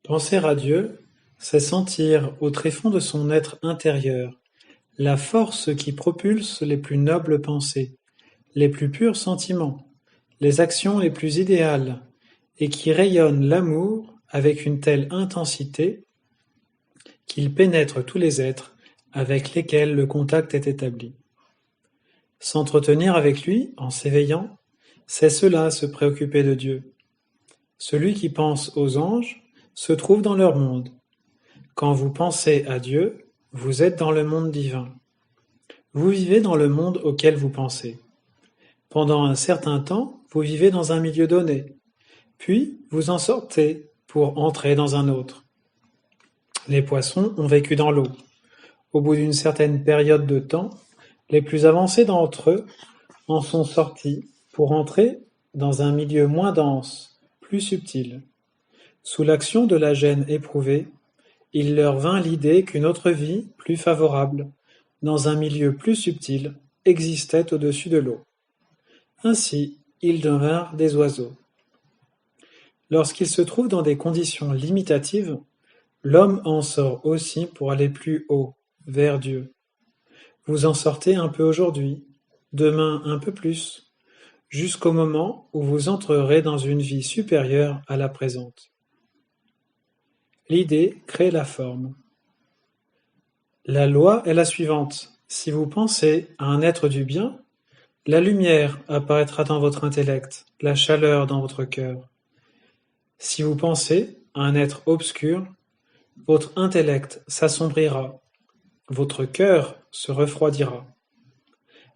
Penser à Dieu, c'est sentir au tréfonds de son être intérieur la force qui propulse les plus nobles pensées, les plus purs sentiments, les actions les plus idéales, et qui rayonne l'amour avec une telle intensité qu'il pénètre tous les êtres avec lesquels le contact est établi. S'entretenir avec lui en s'éveillant, c'est cela se préoccuper de Dieu. Celui qui pense aux anges se trouve dans leur monde. Quand vous pensez à Dieu, vous êtes dans le monde divin. Vous vivez dans le monde auquel vous pensez. Pendant un certain temps, vous vivez dans un milieu donné, puis vous en sortez pour entrer dans un autre. Les poissons ont vécu dans l'eau. Au bout d'une certaine période de temps, les plus avancés d'entre eux en sont sortis pour entrer dans un milieu moins dense, plus subtil. Sous l'action de la gêne éprouvée, il leur vint l'idée qu'une autre vie, plus favorable, dans un milieu plus subtil, existait au-dessus de l'eau. Ainsi, ils devinrent des oiseaux. Lorsqu'il se trouve dans des conditions limitatives, l'homme en sort aussi pour aller plus haut, vers Dieu. Vous en sortez un peu aujourd'hui, demain un peu plus, jusqu'au moment où vous entrerez dans une vie supérieure à la présente. L'idée crée la forme. La loi est la suivante. Si vous pensez à un être du bien, la lumière apparaîtra dans votre intellect, la chaleur dans votre cœur. Si vous pensez à un être obscur, votre intellect s'assombrira, votre cœur se refroidira.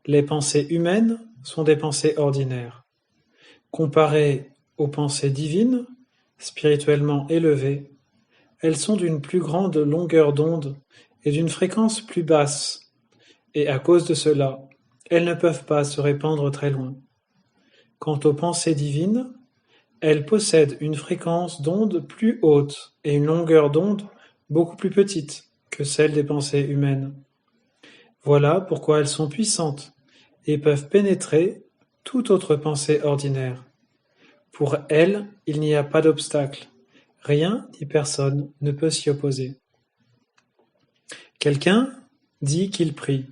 Les pensées humaines sont des pensées ordinaires. Comparées aux pensées divines, spirituellement élevées, elles sont d'une plus grande longueur d'onde et d'une fréquence plus basse, et à cause de cela, elles ne peuvent pas se répandre très loin. Quant aux pensées divines, elles possèdent une fréquence d'onde plus haute et une longueur d'onde beaucoup plus petite que celle des pensées humaines. Voilà pourquoi elles sont puissantes et peuvent pénétrer toute autre pensée ordinaire. Pour elles, il n'y a pas d'obstacle. Rien ni personne ne peut s'y opposer. Quelqu'un dit qu'il prie,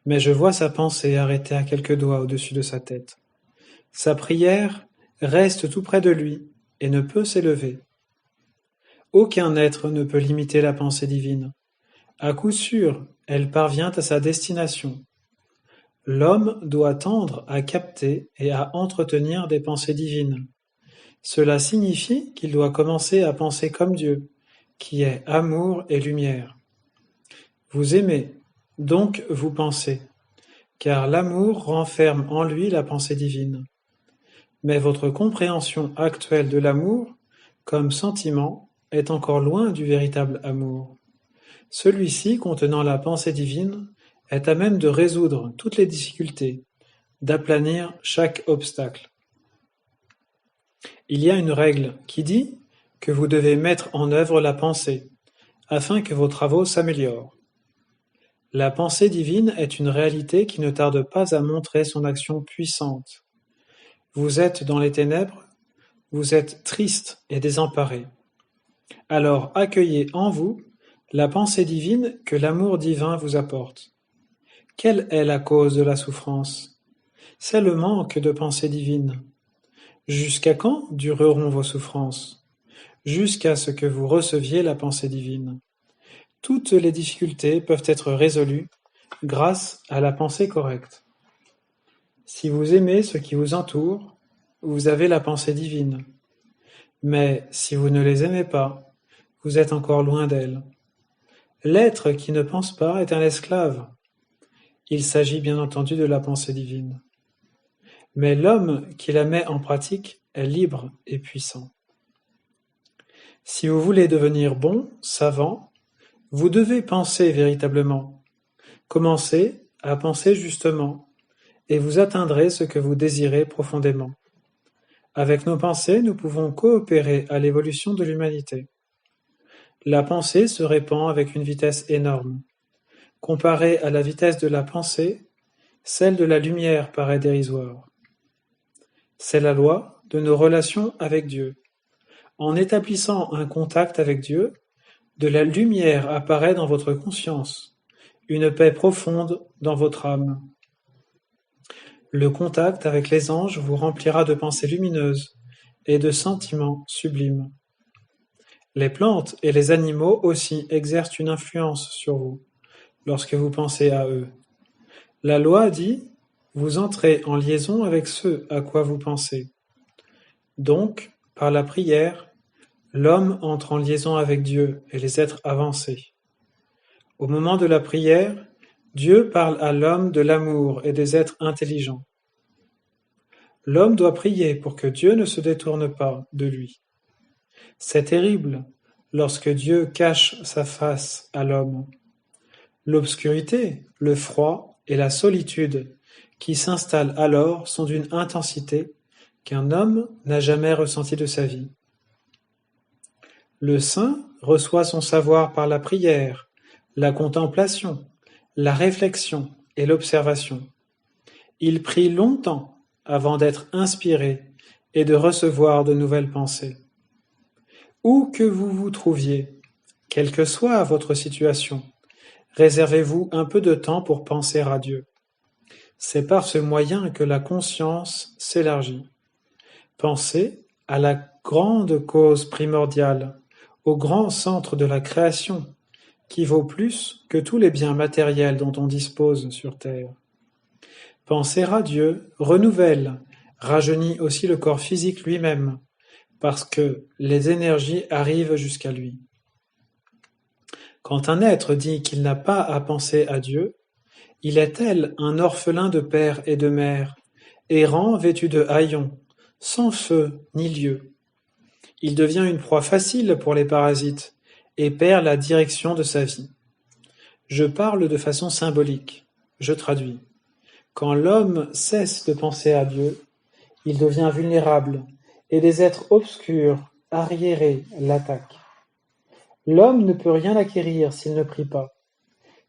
mais je vois sa pensée arrêtée à quelques doigts au-dessus de sa tête. Sa prière reste tout près de lui et ne peut s'élever. Aucun être ne peut limiter la pensée divine. À coup sûr, elle parvient à sa destination. L'homme doit tendre à capter et à entretenir des pensées divines. Cela signifie qu'il doit commencer à penser comme Dieu, qui est amour et lumière. Vous aimez, donc vous pensez, car l'amour renferme en lui la pensée divine. Mais votre compréhension actuelle de l'amour, comme sentiment, est encore loin du véritable amour. Celui-ci, contenant la pensée divine, est à même de résoudre toutes les difficultés, d'aplanir chaque obstacle. Il y a une règle qui dit que vous devez mettre en œuvre la pensée, afin que vos travaux s'améliorent. La pensée divine est une réalité qui ne tarde pas à montrer son action puissante. Vous êtes dans les ténèbres, vous êtes triste et désemparé. Alors accueillez en vous la pensée divine que l'amour divin vous apporte. Quelle est la cause de la souffrance? C'est le manque de pensée divine. Jusqu'à quand dureront vos souffrances? Jusqu'à ce que vous receviez la pensée divine. Toutes les difficultés peuvent être résolues grâce à la pensée correcte. Si vous aimez ce qui vous entoure, vous avez la pensée divine. Mais si vous ne les aimez pas, vous êtes encore loin d'elle. L'être qui ne pense pas est un esclave. Il s'agit bien entendu de la pensée divine. Mais l'homme qui la met en pratique est libre et puissant. Si vous voulez devenir bon, savant, vous devez penser véritablement. Commencez à penser justement, et vous atteindrez ce que vous désirez profondément. Avec nos pensées, nous pouvons coopérer à l'évolution de l'humanité. La pensée se répand avec une vitesse énorme. Comparée à la vitesse de la pensée, celle de la lumière paraît dérisoire. C'est la loi de nos relations avec Dieu. En établissant un contact avec Dieu, de la lumière apparaît dans votre conscience, une paix profonde dans votre âme. Le contact avec les anges vous remplira de pensées lumineuses et de sentiments sublimes. Les plantes et les animaux aussi exercent une influence sur vous lorsque vous pensez à eux. La loi dit: vous entrez en liaison avec ce à quoi vous pensez. Donc, par la prière, l'homme entre en liaison avec Dieu et les êtres avancés. Au moment de la prière, Dieu parle à l'homme de l'amour et des êtres intelligents. L'homme doit prier pour que Dieu ne se détourne pas de lui. C'est terrible lorsque Dieu cache sa face à l'homme. L'obscurité, le froid et la solitude qui s'installent alors sont d'une intensité qu'un homme n'a jamais ressentie de sa vie. Le saint reçoit son savoir par la prière, la contemplation, la réflexion et l'observation. Il prie longtemps avant d'être inspiré et de recevoir de nouvelles pensées. Où que vous vous trouviez, quelle que soit votre situation, réservez-vous un peu de temps pour penser à Dieu. C'est par ce moyen que la conscience s'élargit. Pensez à la grande cause primordiale, au grand centre de la création, qui vaut plus que tous les biens matériels dont on dispose sur terre. Penser à Dieu renouvelle, rajeunit aussi le corps physique lui-même, parce que les énergies arrivent jusqu'à lui. Quand un être dit qu'il n'a pas à penser à Dieu, il est tel un orphelin de père et de mère, errant vêtu de haillons, sans feu ni lieu. Il devient une proie facile pour les parasites et perd la direction de sa vie. Je parle de façon symbolique, je traduis. Quand l'homme cesse de penser à Dieu, il devient vulnérable et des êtres obscurs, arriérés, l'attaquent. L'homme ne peut rien acquérir s'il ne prie pas.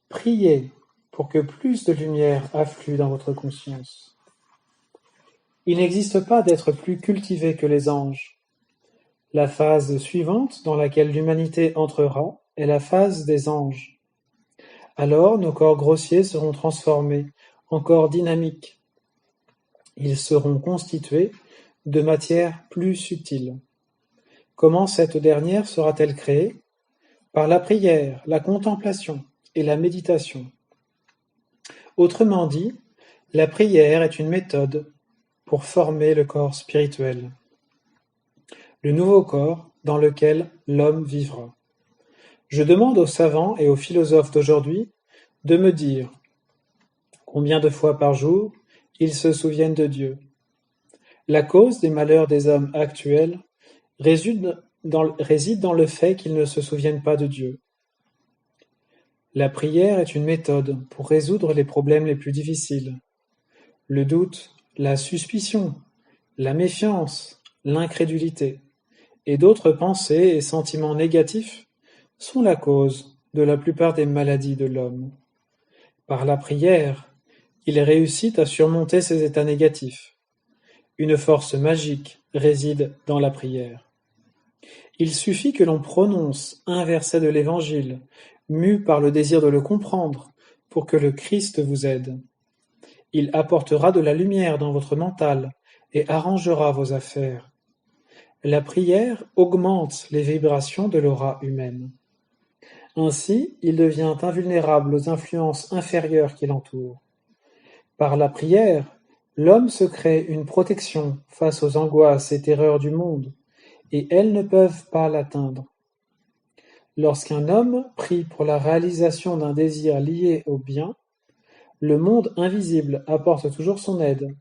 Priez pour que plus de lumière afflue dans votre conscience. Il n'existe pas d'être plus cultivé que les anges. La phase suivante dans laquelle l'humanité entrera est la phase des anges. Alors nos corps grossiers seront transformés en corps dynamiques. Ils seront constitués de matière plus subtile. Comment cette dernière sera-t-elle créée? Par la prière, la contemplation et la méditation. Autrement dit, la prière est une méthode pour former le corps spirituel, le nouveau corps dans lequel l'homme vivra. Je demande aux savants et aux philosophes d'aujourd'hui de me dire combien de fois par jour ils se souviennent de Dieu. La cause des malheurs des hommes actuels réside dans le fait qu'ils ne se souviennent pas de Dieu. La prière est une méthode pour résoudre les problèmes les plus difficiles. Le doute, la suspicion, la méfiance, l'incrédulité et d'autres pensées et sentiments négatifs sont la cause de la plupart des maladies de l'homme. Par la prière, il réussit à surmonter ces états négatifs. Une force magique réside dans la prière. Il suffit que l'on prononce un verset de l'Évangile, mu par le désir de le comprendre, pour que le Christ vous aide. Il apportera de la lumière dans votre mental et arrangera vos affaires. La prière augmente les vibrations de l'aura humaine. Ainsi, il devient invulnérable aux influences inférieures qui l'entourent. Par la prière, l'homme se crée une protection face aux angoisses et terreurs du monde, et elles ne peuvent pas l'atteindre. Lorsqu'un homme prie pour la réalisation d'un désir lié au bien, le monde invisible apporte toujours son aide.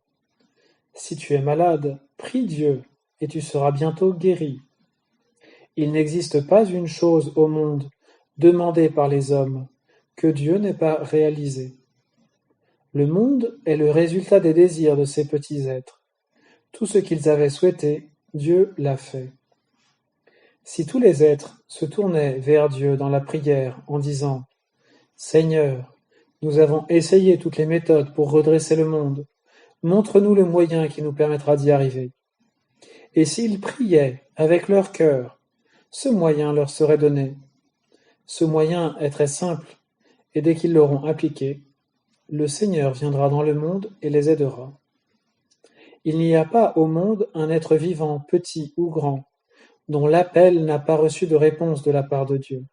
Si tu es malade, prie Dieu, et tu seras bientôt guéri. Il n'existe pas une chose au monde demandée par les hommes que Dieu n'ait pas réalisée. Le monde est le résultat des désirs de ces petits êtres. Tout ce qu'ils avaient souhaité, Dieu l'a fait. Si tous les êtres se tournaient vers Dieu dans la prière en disant « Seigneur, nous avons essayé toutes les méthodes pour redresser le monde, montre-nous le moyen qui nous permettra d'y arriver. » Et s'ils priaient avec leur cœur, ce moyen leur serait donné. Ce moyen est très simple, et dès qu'ils l'auront appliqué, le Seigneur viendra dans le monde et les aidera. Il n'y a pas au monde un être vivant, petit ou grand, dont l'appel n'a pas reçu de réponse de la part de Dieu.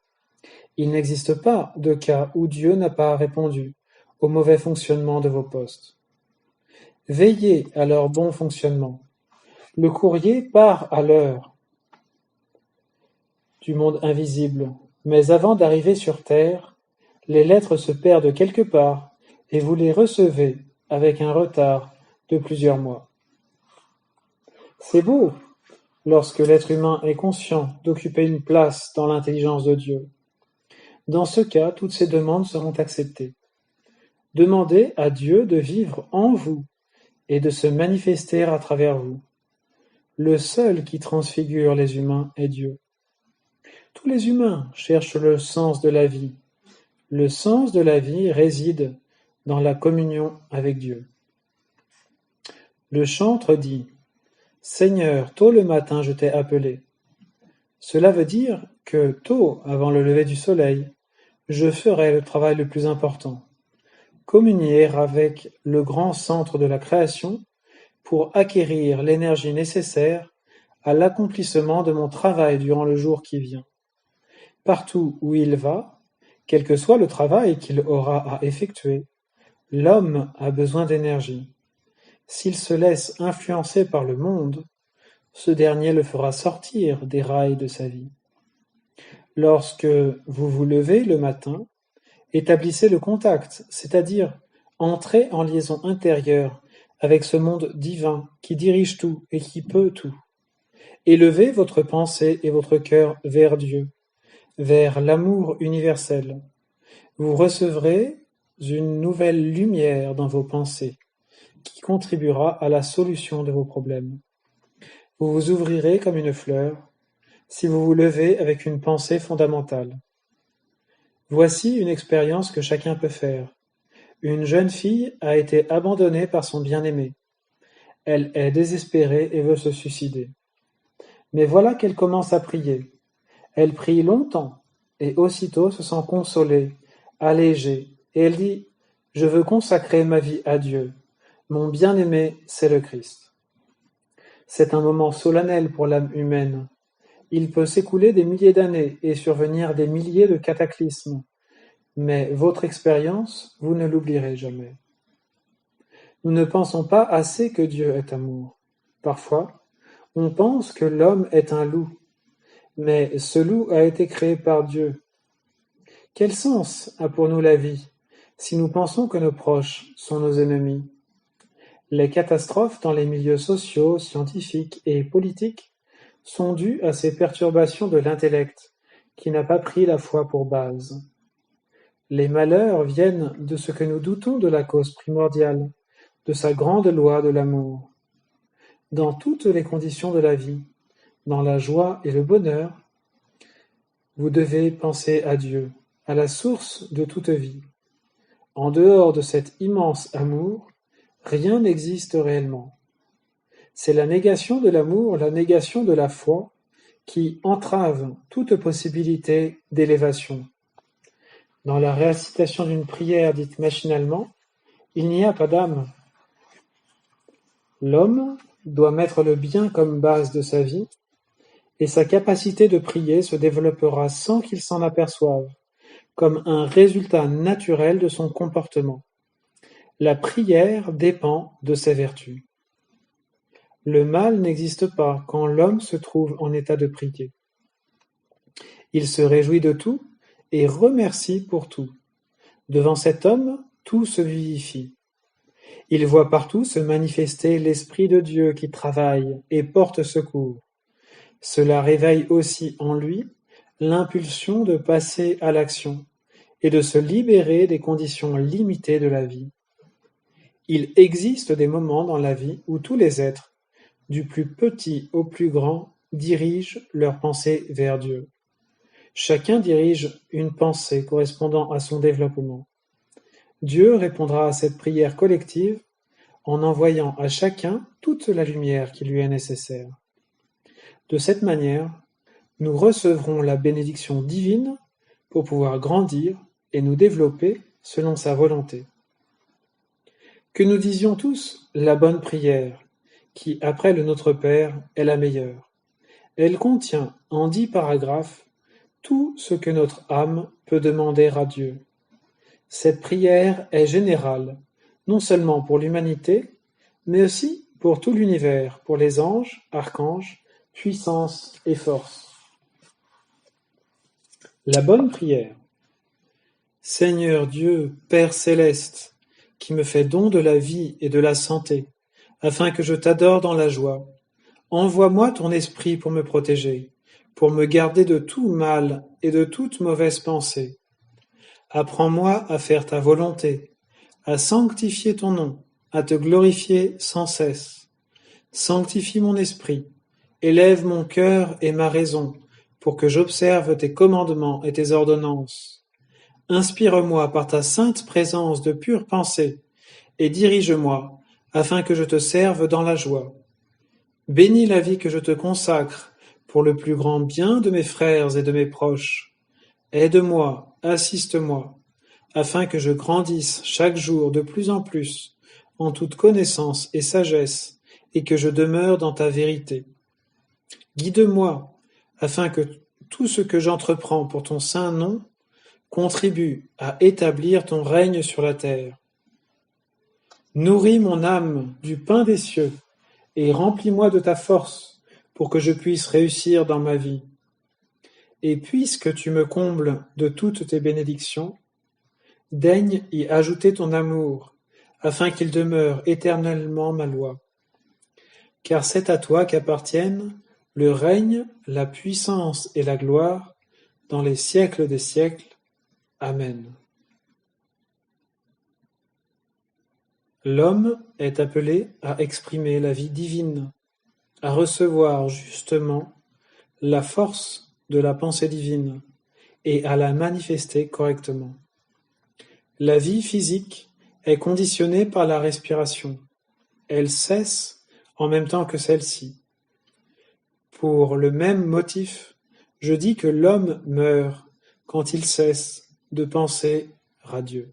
Il n'existe pas de cas où Dieu n'a pas répondu au mauvais fonctionnement de vos postes. Veillez à leur bon fonctionnement. Le courrier part à l'heure du monde invisible, mais avant d'arriver sur Terre, les lettres se perdent quelque part et vous les recevez avec un retard de plusieurs mois. C'est beau lorsque l'être humain est conscient d'occuper une place dans l'intelligence de Dieu. Dans ce cas, toutes ces demandes seront acceptées. Demandez à Dieu de vivre en vous et de se manifester à travers vous. Le seul qui transfigure les humains est Dieu. Tous les humains cherchent le sens de la vie. Le sens de la vie réside dans la communion avec Dieu. Le chantre dit « Seigneur, tôt le matin je t'ai appelé ». Cela veut dire que tôt, avant le lever du soleil, je ferai le travail le plus important, communier avec le grand centre de la création pour acquérir l'énergie nécessaire à l'accomplissement de mon travail durant le jour qui vient. Partout où il va, quel que soit le travail qu'il aura à effectuer, l'homme a besoin d'énergie. S'il se laisse influencer par le monde, ce dernier le fera sortir des rails de sa vie. Lorsque vous vous levez le matin, établissez le contact, c'est-à-dire entrez en liaison intérieure avec ce monde divin qui dirige tout et qui peut tout. Élevez votre pensée et votre cœur vers Dieu, vers l'amour universel. Vous recevrez une nouvelle lumière dans vos pensées qui contribuera à la solution de vos problèmes. Vous vous ouvrirez comme une fleur si vous vous levez avec une pensée fondamentale. Voici une expérience que chacun peut faire. Une jeune fille a été abandonnée par son bien-aimé. Elle est désespérée et veut se suicider. Mais voilà qu'elle commence à prier. Elle prie longtemps et aussitôt se sent consolée, allégée, et elle dit « Je veux consacrer ma vie à Dieu. Mon bien-aimé, c'est le Christ. » C'est un moment solennel pour l'âme humaine. Il peut s'écouler des milliers d'années et survenir des milliers de cataclysmes. Mais votre expérience, vous ne l'oublierez jamais. Nous ne pensons pas assez que Dieu est amour. Parfois, on pense que l'homme est un loup, mais ce loup a été créé par Dieu. Quel sens a pour nous la vie si nous pensons que nos proches sont nos ennemis? Les catastrophes dans les milieux sociaux, scientifiques et politiques sont dues à ces perturbations de l'intellect qui n'a pas pris la foi pour base. Les malheurs viennent de ce que nous doutons de la cause primordiale, de sa grande loi de l'amour. Dans toutes les conditions de la vie, dans la joie et le bonheur, vous devez penser à Dieu, à la source de toute vie. En dehors de cet immense amour, rien n'existe réellement. C'est la négation de l'amour, la négation de la foi, qui entrave toute possibilité d'élévation. Dans la récitation d'une prière dite machinalement, il n'y a pas d'âme. L'homme doit mettre le bien comme base de sa vie, et sa capacité de prier se développera sans qu'il s'en aperçoive, comme un résultat naturel de son comportement. La prière dépend de ses vertus. Le mal n'existe pas quand l'homme se trouve en état de prier. Il se réjouit de tout et remercie pour tout. Devant cet homme, tout se vivifie. Il voit partout se manifester l'Esprit de Dieu qui travaille et porte secours. Cela réveille aussi en lui l'impulsion de passer à l'action et de se libérer des conditions limitées de la vie. Il existe des moments dans la vie où tous les êtres, du plus petit au plus grand, dirigent leur pensée vers Dieu. Chacun dirige une pensée correspondant à son développement. Dieu répondra à cette prière collective en envoyant à chacun toute la lumière qui lui est nécessaire. De cette manière, nous recevrons la bénédiction divine pour pouvoir grandir et nous développer selon sa volonté. Que nous disions tous la bonne prière, qui, après le Notre Père, est la meilleure. Elle contient, en 10 paragraphes, tout ce que notre âme peut demander à Dieu. Cette prière est générale, non seulement pour l'humanité, mais aussi pour tout l'univers, pour les anges, archanges, puissance et force. La bonne prière. Seigneur Dieu, Père céleste, qui me fais don de la vie et de la santé, afin que je t'adore dans la joie, envoie-moi ton esprit pour me protéger, pour me garder de tout mal et de toute mauvaise pensée. Apprends-moi à faire ta volonté, à sanctifier ton nom, à te glorifier sans cesse. Sanctifie mon esprit, élève mon cœur et ma raison, pour que j'observe tes commandements et tes ordonnances. Inspire-moi par ta sainte présence de pure pensée, et dirige-moi, afin que je te serve dans la joie. Bénis la vie que je te consacre, pour le plus grand bien de mes frères et de mes proches. Aide-moi, assiste-moi, afin que je grandisse chaque jour de plus en plus, en toute connaissance et sagesse, et que je demeure dans ta vérité. Guide-moi, afin que tout ce que j'entreprends pour ton saint nom contribue à établir ton règne sur la terre. Nourris mon âme du pain des cieux, et remplis-moi de ta force, pour que je puisse réussir dans ma vie. Et puisque tu me combles de toutes tes bénédictions, daigne y ajouter ton amour, afin qu'il demeure éternellement ma loi. Car c'est à toi qu'appartiennent le règne, la puissance et la gloire, dans les siècles des siècles. Amen. L'homme est appelé à exprimer la vie divine, à recevoir justement la force de la pensée divine et à la manifester correctement. La vie physique est conditionnée par la respiration. Elle cesse en même temps que celle-ci. Pour le même motif, je dis que l'homme meurt quand il cesse de penser à Dieu.